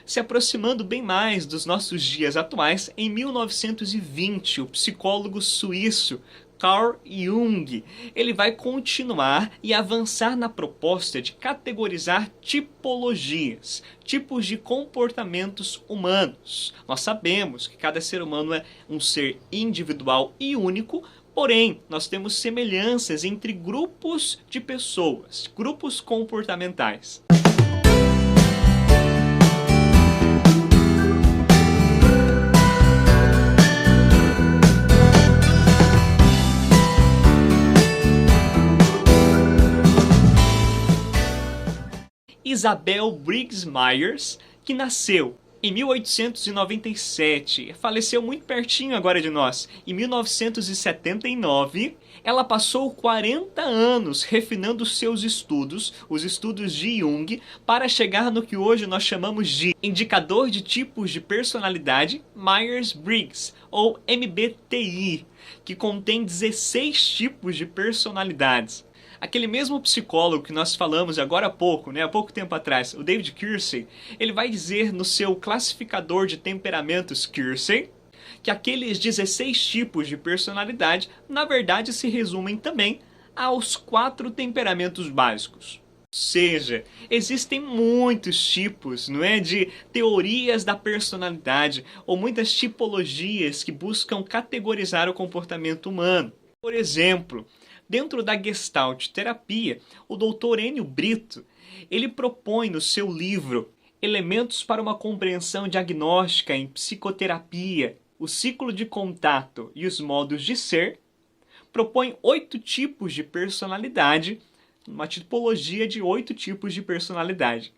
Se aproximando bem mais dos nossos dias atuais, em 1920, o psicólogo suíço Carl Jung, ele vai continuar e avançar na proposta de categorizar tipologias, tipos de comportamentos humanos. Nós sabemos que cada ser humano é um ser individual e único, porém, nós temos semelhanças entre grupos de pessoas, grupos comportamentais. Isabel Briggs Myers, que nasceu em 1897, faleceu muito pertinho agora de nós, em 1979, ela passou 40 anos refinando seus estudos, os estudos de Jung, para chegar no que hoje nós chamamos de Indicador de Tipos de Personalidade Myers-Briggs, ou MBTI, que contém 16 tipos de personalidades. Aquele mesmo psicólogo que nós falamos agora há pouco, há pouco tempo atrás, o David Keirsey, ele vai dizer no seu classificador de temperamentos Keirsey que aqueles 16 tipos de personalidade, na verdade, se resumem também aos 4 temperamentos básicos. Ou seja, existem muitos tipos, de teorias da personalidade ou muitas tipologias que buscam categorizar o comportamento humano. Por exemplo, dentro da Gestalt terapia, o Dr. Enio Brito, ele propõe no seu livro Elementos para uma Compreensão Diagnóstica em Psicoterapia, o ciclo de contato e os modos de ser, propõe 8 tipos de personalidade, uma tipologia de 8 tipos de personalidade.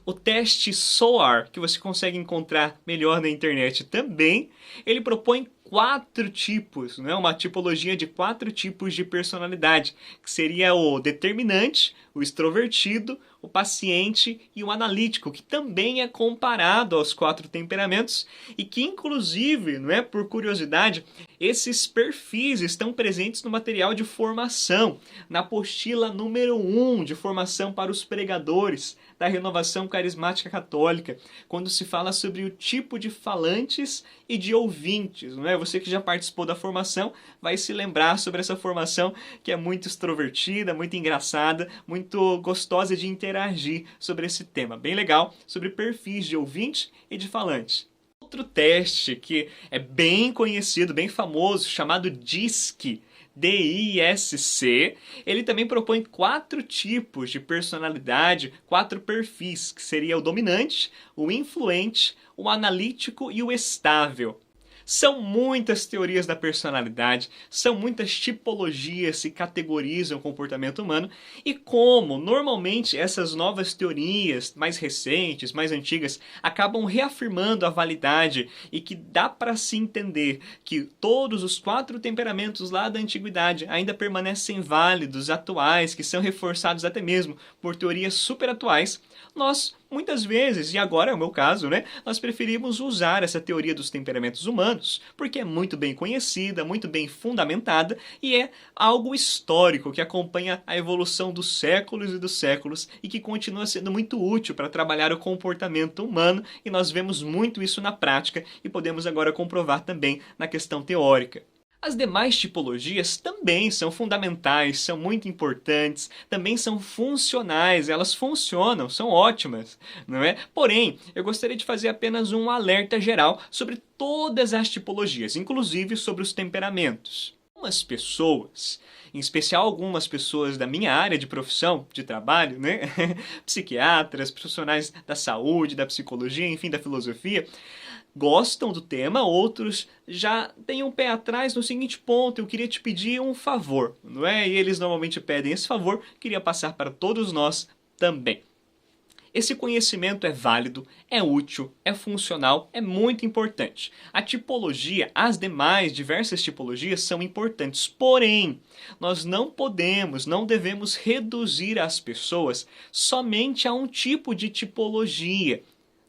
O teste SOAR, que você consegue encontrar melhor na internet também, ele propõe 4 tipos, uma tipologia de 4 tipos de personalidade, que seria o determinante, o extrovertido, o paciente e o analítico, que também é comparado aos 4 temperamentos e que, inclusive, por curiosidade, esses perfis estão presentes no material de formação, na apostila número 1 de formação para os pregadores da Renovação Carismática Católica, quando se fala sobre o tipo de falantes e de ouvintes, Você que já participou da formação vai se lembrar sobre essa formação que é muito extrovertida, muito engraçada, muito gostosa de interagir sobre esse tema. Bem legal, sobre perfis de ouvinte e de falante. Outro teste que é bem conhecido, bem famoso, chamado DISC, DISC, ele também propõe 4 tipos de personalidade, 4 perfis, que seria o dominante, o influente, o analítico e o estável. São muitas teorias da personalidade, são muitas tipologias que categorizam o comportamento humano e como normalmente essas novas teorias mais recentes, mais antigas, acabam reafirmando a validade e que dá para se entender que todos os 4 temperamentos lá da antiguidade ainda permanecem válidos, atuais, que são reforçados até mesmo por teorias super atuais, nós muitas vezes, e agora é o meu caso, nós preferimos usar essa teoria dos temperamentos humanos, porque é muito bem conhecida, muito bem fundamentada e é algo histórico que acompanha a evolução dos séculos e que continua sendo muito útil para trabalhar o comportamento humano e nós vemos muito isso na prática e podemos agora comprovar também na questão teórica. As demais tipologias também são fundamentais, são muito importantes, também são funcionais, elas funcionam, são ótimas, Porém, eu gostaria de fazer apenas um alerta geral sobre todas as tipologias, inclusive sobre os temperamentos. Algumas pessoas, em especial algumas pessoas da minha área de profissão, de trabalho, psiquiatras, profissionais da saúde, da psicologia, enfim, da filosofia, gostam do tema, outros já têm um pé atrás no seguinte ponto: eu queria te pedir um favor, E eles normalmente pedem esse favor, queria passar para todos nós também. Esse conhecimento é válido, é útil, é funcional, é muito importante. A tipologia, as demais diversas tipologias são importantes, porém, nós não podemos, não devemos reduzir as pessoas somente a um tipo de tipologia.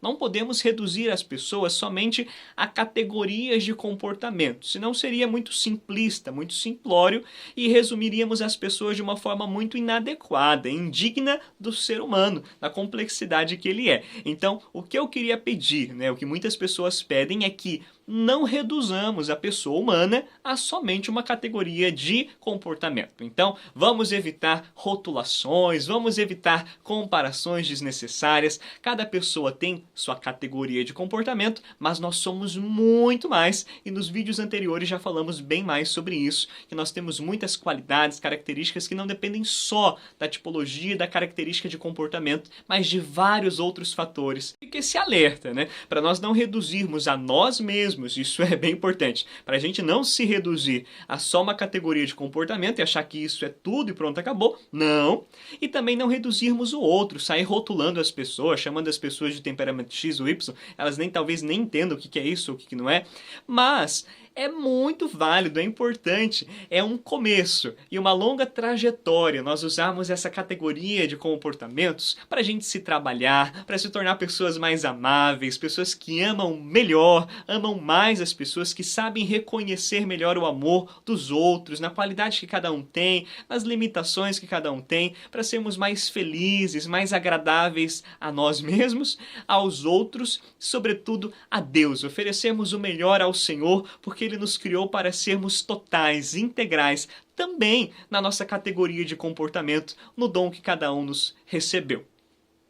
Não podemos reduzir as pessoas somente a categorias de comportamento, senão seria muito simplista, muito simplório e resumiríamos as pessoas de uma forma muito inadequada, indigna do ser humano, da complexidade que ele é. Então, o que eu queria pedir, o que muitas pessoas pedem é que não reduzamos a pessoa humana a somente uma categoria de comportamento. Então, vamos evitar rotulações, vamos evitar comparações desnecessárias. Cada pessoa tem sua categoria de comportamento, mas nós somos muito mais, e nos vídeos anteriores já falamos bem mais sobre isso, que nós temos muitas qualidades, características que não dependem só da tipologia e da característica de comportamento, mas de vários outros fatores. Fica esse alerta, para nós não reduzirmos a nós mesmos. Isso é bem importante, para a gente não se reduzir a só uma categoria de comportamento e achar que isso é tudo e pronto, acabou. Não. E também não reduzirmos o outro, sair rotulando as pessoas, chamando as pessoas de temperamento X ou Y, elas talvez nem entendam o que é isso ou o que não é, mas é muito válido, é importante, é um começo e uma longa trajetória nós usarmos essa categoria de comportamentos para a gente se trabalhar, para se tornar pessoas mais amáveis, pessoas que amam melhor, amam mais as pessoas, que sabem reconhecer melhor o amor dos outros, na qualidade que cada um tem, nas limitações que cada um tem, para sermos mais felizes, mais agradáveis a nós mesmos, aos outros, sobretudo a Deus, oferecermos o melhor ao Senhor, porque Ele nos criou para sermos totais, integrais, também na nossa categoria de comportamento, no dom que cada um nos recebeu.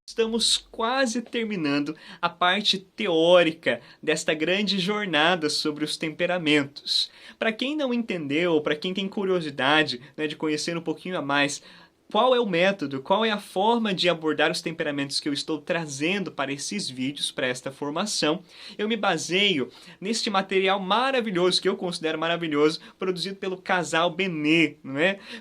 Estamos quase terminando a parte teórica desta grande jornada sobre os temperamentos. Para quem não entendeu, para quem tem curiosidade de conhecer um pouquinho a mais, qual é o método, qual é a forma de abordar os temperamentos que eu estou trazendo para esses vídeos, para esta formação, eu me baseio neste material maravilhoso, que eu considero maravilhoso, produzido pelo casal Benet,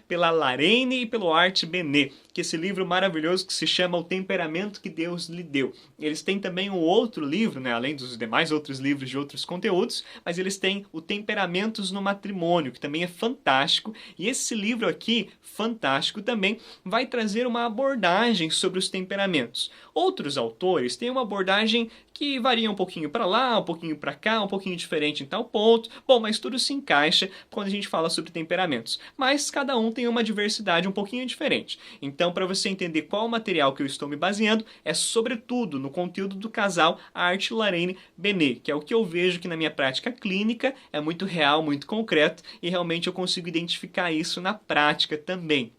pela Larraine e pelo Art Benet, que é esse livro maravilhoso que se chama O Temperamento que Deus lhe deu. Eles têm também um outro livro, além dos demais outros livros de outros conteúdos, mas eles têm o Temperamentos no Matrimônio, que também é fantástico, e esse livro aqui, fantástico também, vai trazer uma abordagem sobre os temperamentos. Outros autores têm uma abordagem que varia um pouquinho para lá, um pouquinho para cá, um pouquinho diferente em tal ponto. Bom, mas tudo se encaixa quando a gente fala sobre temperamentos. Mas cada um tem uma diversidade um pouquinho diferente. Então, para você entender qual o material que eu estou me baseando, é sobretudo no conteúdo do casal Art e Larraine Benet, que é o que eu vejo que na minha prática clínica é muito real, muito concreto, e realmente eu consigo identificar isso na prática também.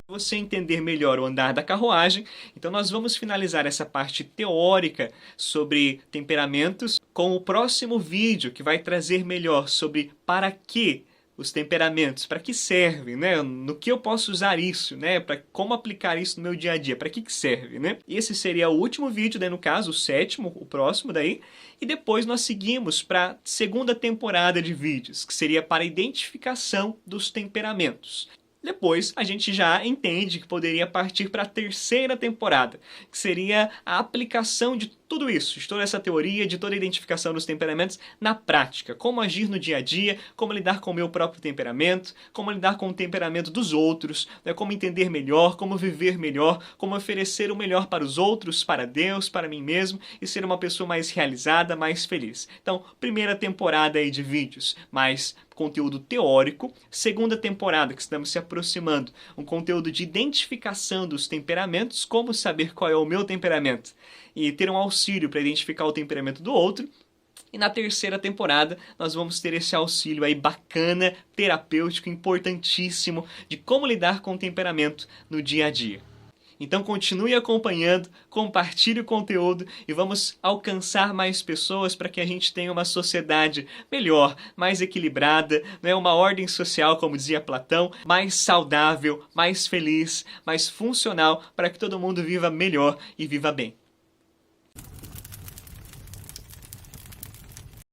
Você entender melhor o andar da carruagem, então nós vamos finalizar essa parte teórica sobre temperamentos com o próximo vídeo, que vai trazer melhor sobre para que os temperamentos, para que servem, no que eu posso usar isso, para como aplicar isso no meu dia a dia, para que serve, E esse seria o último vídeo, no caso, o sétimo, o próximo daí, e depois nós seguimos para a segunda temporada de vídeos, que seria para a identificação dos temperamentos. Depois, a gente já entende que poderia partir para a terceira temporada, que seria a aplicação de tudo isso, de toda essa teoria, de toda a identificação dos temperamentos na prática. Como agir no dia a dia, como lidar com o meu próprio temperamento, como lidar com o temperamento dos outros, como entender melhor, como viver melhor, como oferecer o melhor para os outros, para Deus, para mim mesmo, e ser uma pessoa mais realizada, mais feliz. Então, primeira temporada aí de vídeos, mais conteúdo teórico. Segunda temporada, que estamos se aproximando, um conteúdo de identificação dos temperamentos, como saber qual é o meu temperamento e ter um auxílio para identificar o temperamento do outro. E na terceira temporada nós vamos ter esse auxílio aí bacana, terapêutico, importantíssimo, de como lidar com o temperamento no dia a dia. Então continue acompanhando, compartilhe o conteúdo e vamos alcançar mais pessoas para que a gente tenha uma sociedade melhor, mais equilibrada, uma ordem social, como dizia Platão, mais saudável, mais feliz, mais funcional, para que todo mundo viva melhor e viva bem.